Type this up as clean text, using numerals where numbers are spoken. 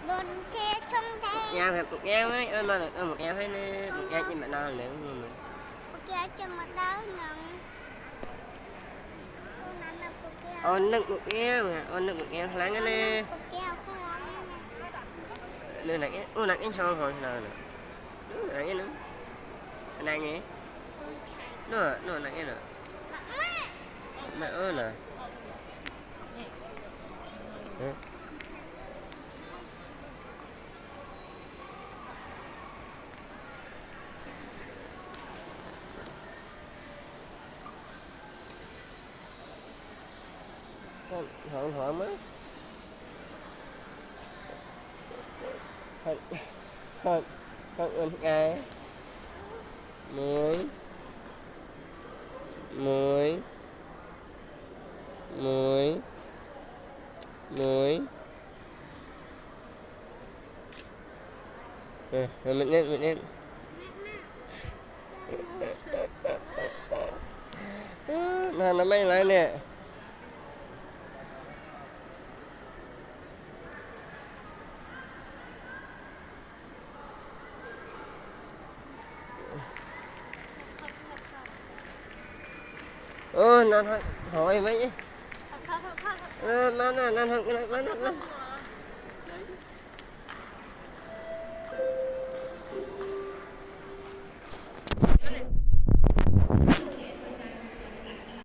Bồn thế xong thế. Một eo ấy, một eo hay nè, một eo trên mặt nào nữa không? Một eo trên mặt đó nữa. Nước một eo, nước một eo khá lắm nè. Một eo khá lắm nè. Nước nặng nặng sao rồi nào nè. Nặng nữa. Nặng nghe. Nó nặng nè. Mẹ ơi nè. Hỏi má. Hơn ơn ai? Muối. Mình lên. Nó bay lại nè. Nó hỏi mấy. Nó